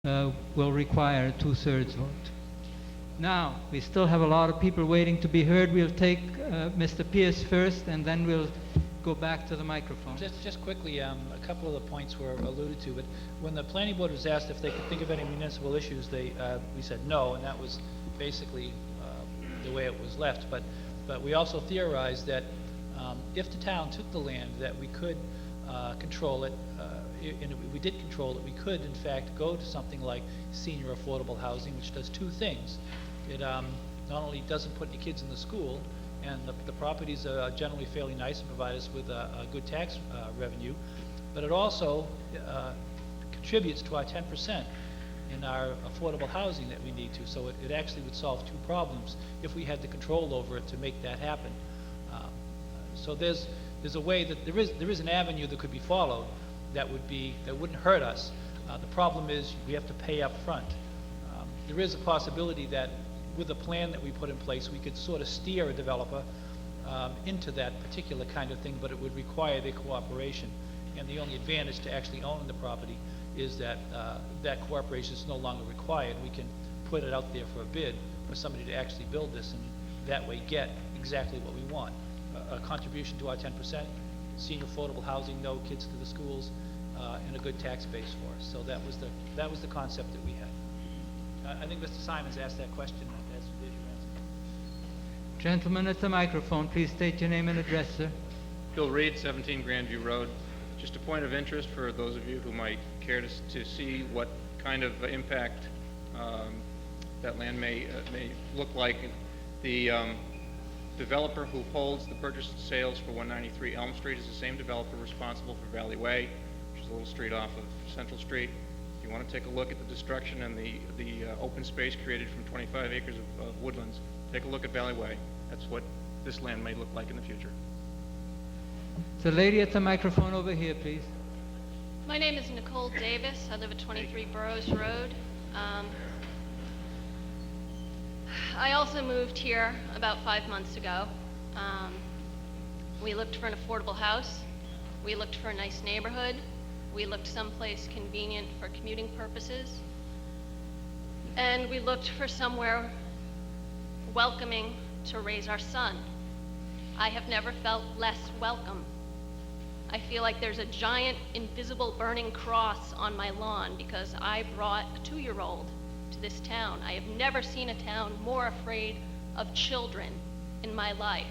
will require a two-thirds vote. Now, we still have a lot of people waiting to be heard. We'll take Mr. Pierce first, and then we'll go back to the microphone. Just quickly, a couple of the points were alluded to, but when the planning board was asked if they could think of any municipal issues, we said no, and that was basically the way it was left. But we also theorized that if the town took the land, that we could control it, and if we did control it, we could in fact go to something like senior affordable housing, which does two things. It not only doesn't put any kids in the school, and the properties are generally fairly nice and provide us with a good tax revenue, but it also contributes to our 10% in our affordable housing that we need to. So it actually would solve two problems if we had the control over it to make that happen. So there's a way that there is an avenue that could be followed that wouldn't hurt us. The problem is we have to pay up front. There is a possibility that with the plan that we put in place, we could sort of steer a developer into that particular kind of thing, but it would require their cooperation. And the only advantage to actually owning the property is that that cooperation is no longer required. We can put it out there for a bid for somebody to actually build this, and that way get exactly what we want. A contribution to our 10%, senior affordable housing, no kids to the schools, and a good tax base for us. So that was the concept that we had. I think Mr. Simons asked that question. There's your answer. Gentleman at the microphone, please state your name and address, sir. Bill Reed, 17 Grandview Road. Just a point of interest for those of you who might care to see what kind of impact that land may look like. The developer who holds the purchase and sales for 193 Elm Street is the same developer responsible for Valley Way, which is a little street off of Central Street. If you want to take a look at the destruction and the open space created from 25 acres of woodlands, take a look at Valley Way. That's what this land may look like in the future. The lady at the microphone over here, please. My name is Nicole Davis. I live at 23 Burroughs Road. I also moved here about 5 months ago. We looked for an affordable house. We looked for a nice neighborhood. We looked someplace convenient for commuting purposes. And we looked for somewhere welcoming to raise our son. I have never felt less welcome. I feel like there's a giant invisible burning cross on my lawn because I brought a 2-year-old to this town. I have never seen a town more afraid of children in my life.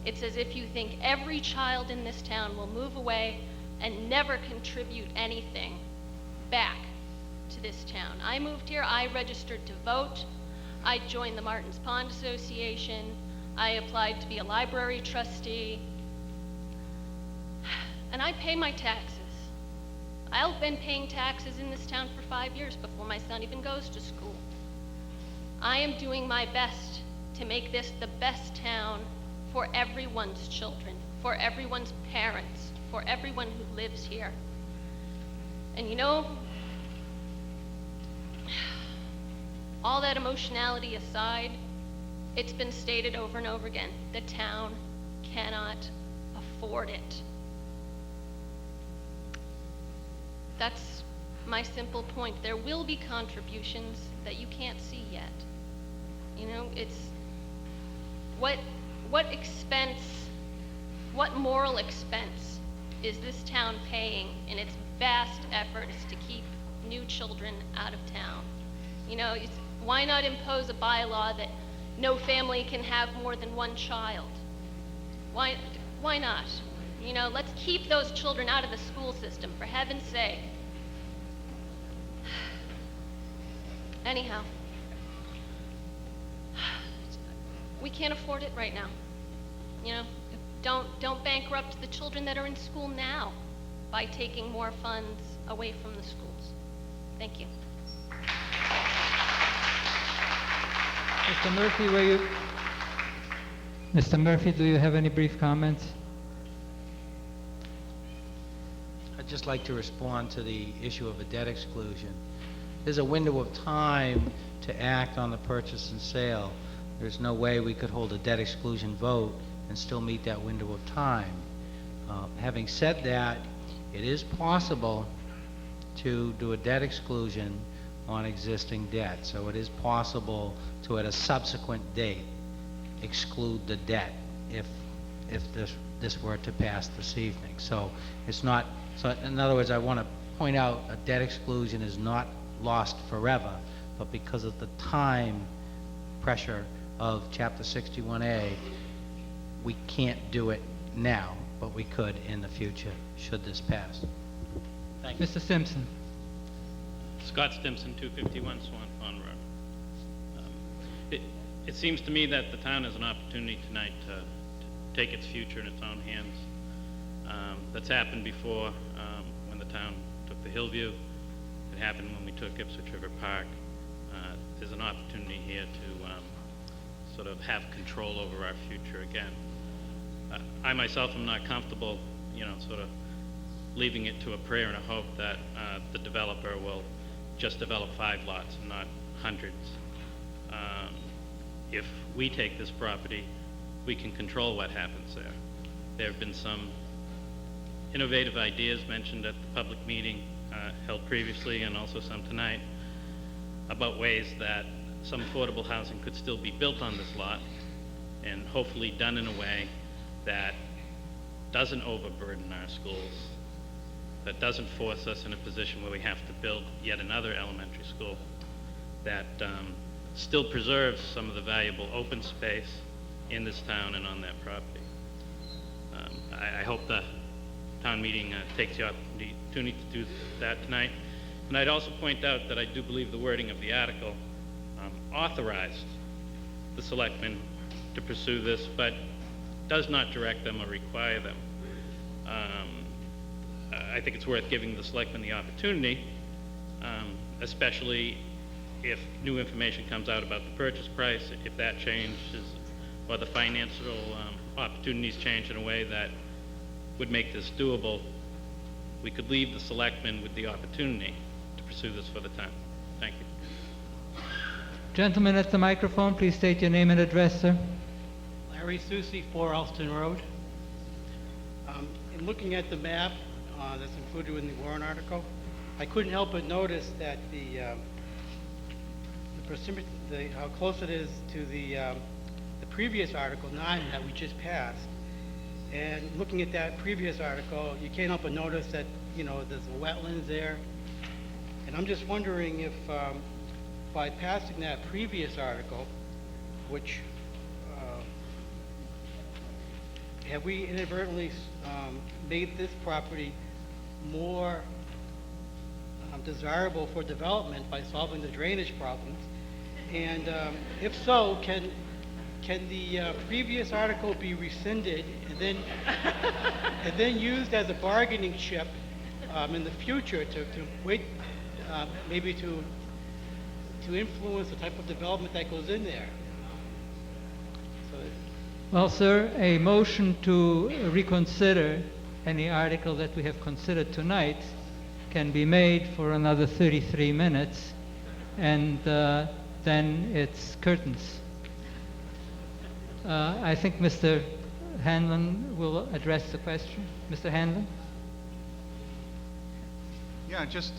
It's as if you think every child in this town will move away and never contribute anything back to this town. I moved here, I registered to vote, I joined the Martins Pond Association, I applied to be a library trustee, and I pay my taxes. I've been paying taxes in this town for 5 years before my son even goes to school. I am doing my best to make this the best town for everyone's children, for everyone's parents, for everyone who lives here. And you know, all that emotionality aside, it's been stated over and over again, the town cannot afford it. That's my simple point. There will be contributions that you can't see yet. You know, it's what expense, what moral expense is this town paying in its vast efforts to keep new children out of town? You know, why not impose a bylaw that no family can have more than one child? Why not? You know, let's keep those children out of the school system, for heaven's sake. Anyhow, we can't afford it right now. You know, don't bankrupt the children that are in school now by taking more funds away from the schools. Thank you. Mr. Murphy, Mr. Murphy, do you have any brief comments? I'd just like to respond to the issue of a debt exclusion. There's a window of time to act on the purchase and sale. There's no way we could hold a debt exclusion vote and still meet that window of time. Having said that, it is possible to do a debt exclusion on existing debt. So it is possible to, at a subsequent date, exclude the debt if this were to pass this evening. So it's not, so in other words, I want to point out a debt exclusion is not lost forever, but because of the time pressure of Chapter 61A, we can't do it now, but we could in the future, should this pass. Thank you. Mr. Simpson. Scott Stimson, 251 Swan Pond Road. It seems to me that the town has an opportunity tonight to take its future in its own hands. That's happened before when the town took the Hillview. It happened when we took Ipswich River Park. There's an opportunity here to sort of have control over our future again. I myself am not comfortable, sort of leaving it to a prayer and a hope that the developer will just develop 5 lots and not hundreds. If we take this property, we can control what happens there. There have been some innovative ideas mentioned at the public meeting held previously, and also some tonight, about ways that some affordable housing could still be built on this lot, and hopefully done in a way that doesn't overburden our schools, that doesn't force us in a position where we have to build yet another elementary school, that still preserves some of the valuable open space in this town and on that property. I hope the town meeting takes the opportunity to do that tonight. And I'd also point out that I do believe the wording of the article authorized the selectmen to pursue this, but does not direct them or require them. I think it's worth giving the selectmen the opportunity, especially if new information comes out about the purchase price, if that changes, or the financial opportunities change in a way that would make this doable. We could leave the selectmen with the opportunity to pursue this for the town. Thank you. Gentleman at the microphone, please state your name and address, sir. Larry Susi, 4 Alston Road. In looking at the map that's included in the warrant article, I couldn't help but notice that how close it is to the previous Article 9 that we just passed. And looking at that previous article, you can't help but notice that, there's wetlands there. And I'm just wondering if by passing that previous article, which have we inadvertently made this property more desirable for development by solving the drainage problems? And if so, can the previous article be rescinded and then used as a bargaining chip in the future to wait, maybe to influence the type of development that goes in there? So, Well, sir, a motion to reconsider any article that we have considered tonight can be made for another 33 minutes, and then it's curtains. I think Mr. Hanlon will address the question. Mr. Hanlon? Yeah, just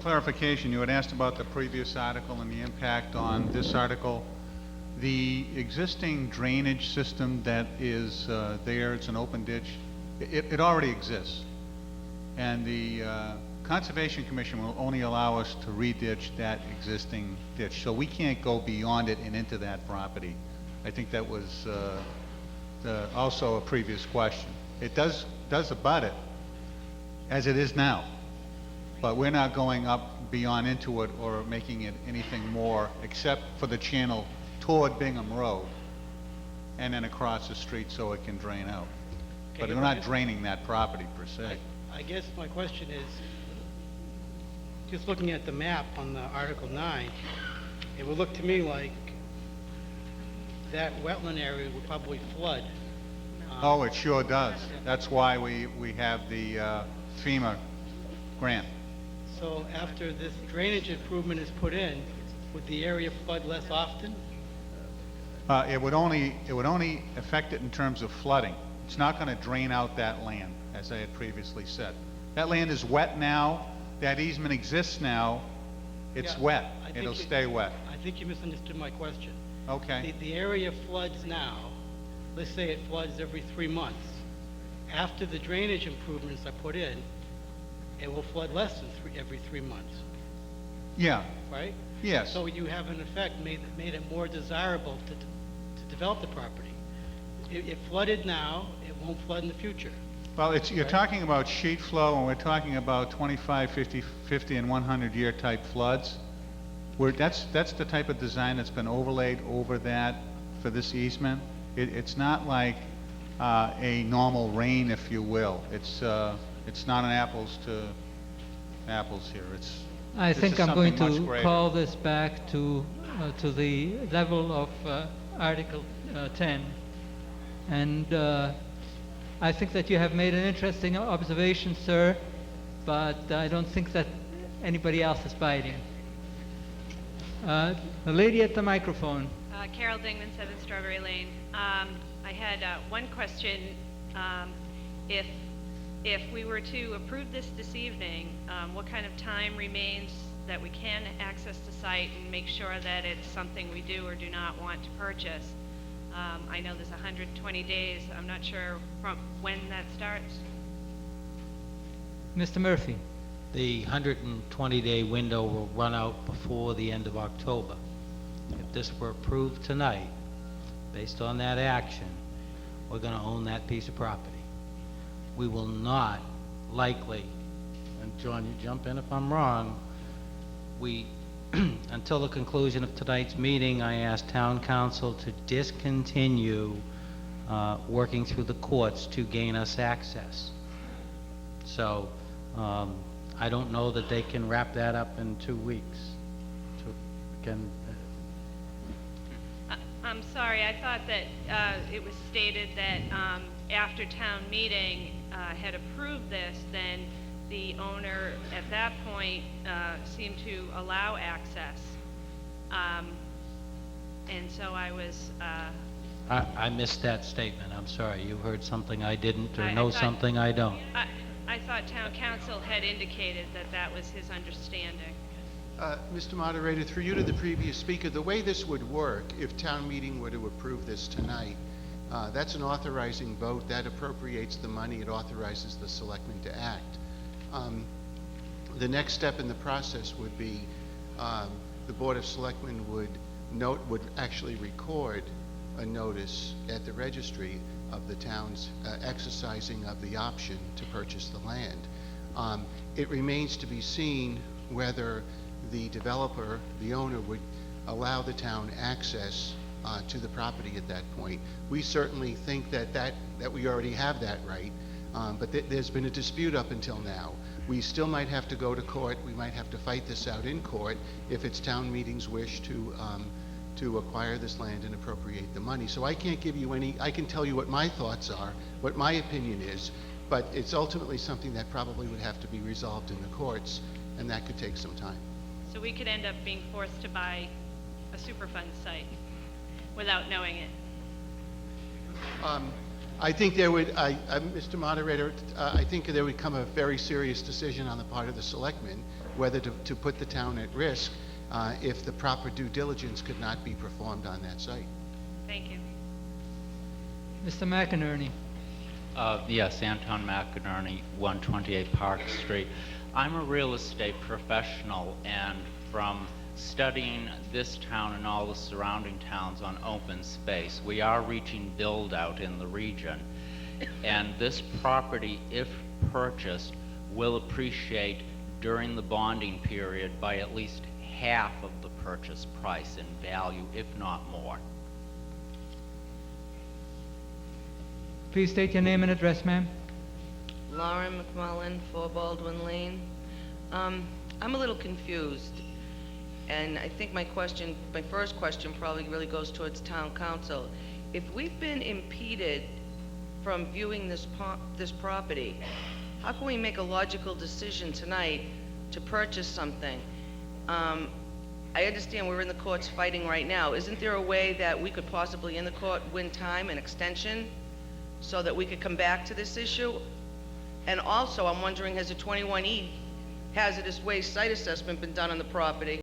clarification. You had asked about the previous article and the impact on this article. The existing drainage system that is there, it's an open ditch, it already exists. And the Conservation Commission will only allow us to re-ditch that existing ditch. So we can't go beyond it and into that property. I think that was also a previous question. It does abut it as it is now, but we're not going up beyond into it or making it anything more except for the channel toward Bingham Road and then across the street so it can drain out. But we're not draining that property per se. I guess my question is, just looking at the map on the Article 9, it would look to me like that wetland area would probably flood. Oh, it sure does. That's why we have the FEMA grant. So after this drainage improvement is put in, would the area flood less often? It would only affect it in terms of flooding. It's not going to drain out that land, as I had previously said. That land is wet now. That easement exists now, It's Yeah, wet. I think It'll you- stay wet. I think you misunderstood my question. Okay. The area floods now, let's say it floods every 3 months. After the drainage improvements are put in, it will flood less than every 3 months, Yeah, right? yes. So you have in effect made it more desirable to develop the property. It flooded now, it won't flood in the future. Well, you're Right. talking about sheet flow, and we're talking about 25, 50, and 100-year type floods. That's the type of design that's been overlaid over that for this easement. It's not like a normal rain, if you will. It's not an apples to apples here. I This think is I'm going something much to greater. call this back to the level of Article 10. And I think that you have made an interesting observation, sir, but I don't think that anybody else is biting. The lady at the microphone. Carol Dingman, 7 Strawberry Lane. I had one question. If we were to approve this evening, what kind of time remains that we can access the site and make sure that it's something we do or do not want to purchase? I know there's 120 days. I'm not sure from when that starts. Mr. Murphy. The 120-day window will run out before the end of October. If this were approved tonight, based on that action, we're going to own that piece of property. We will not likely, and John, you jump in if I'm wrong, until the conclusion of tonight's meeting, I asked town council to discontinue working through the courts to gain us access. So, I don't know that they can wrap that up in 2 weeks. I'm sorry, I thought that it was stated that after town meeting had approved this, then the owner at that point seemed to allow access. And so I was... I missed that statement. I'm sorry. You heard something I didn't, or I know thought- something I don't. I thought town council had indicated that that was his understanding. Mr. Moderator, through you to the previous speaker, the way this would work, if town meeting were to approve this tonight, that's an authorizing vote. That appropriates the money. It authorizes the selectmen to act. The next step in the process would be the Board of Selectmen would actually record a notice at the registry of the town's exercising of the option to purchase the land. It remains to be seen whether the developer, the owner, would allow the town access to the property at that point. We certainly think that we already have that right, but there's been a dispute up until now. We still might have to go to court. We might have to fight this out in court if it's town meeting's wish to acquire this land and appropriate the money. So I can't give you I can tell you what my thoughts are, what my opinion is, but it's ultimately something that probably would have to be resolved in the courts, and that could take some time. So we could end up being forced to buy a Superfund site without knowing it. I think there would, Mr. Moderator, I think there would come a very serious decision on the part of the selectmen whether to put the town at risk if the proper due diligence could not be performed on that site. Thank you. Mr. McInerney. Yes, Anton McInerney, 128 Park Street. I'm a real estate professional, and from studying this town and all the surrounding towns on open space, we are reaching build out in the region. And this property, if purchased, will appreciate during the bonding period by at least half of the purchase price in value, if not more. Please state your name and address, ma'am. Lauren McMullen, 4 Baldwin Lane. I'm a little confused, and I think my first question probably really goes towards town council. If we've been impeded from viewing this property, how can we make a logical decision tonight to purchase something? I understand we're in the courts fighting right now. Isn't there a way that we could possibly in the court win time and extension so that we could come back to this issue? And also, I'm wondering, has a 21E hazardous waste site assessment been done on the property?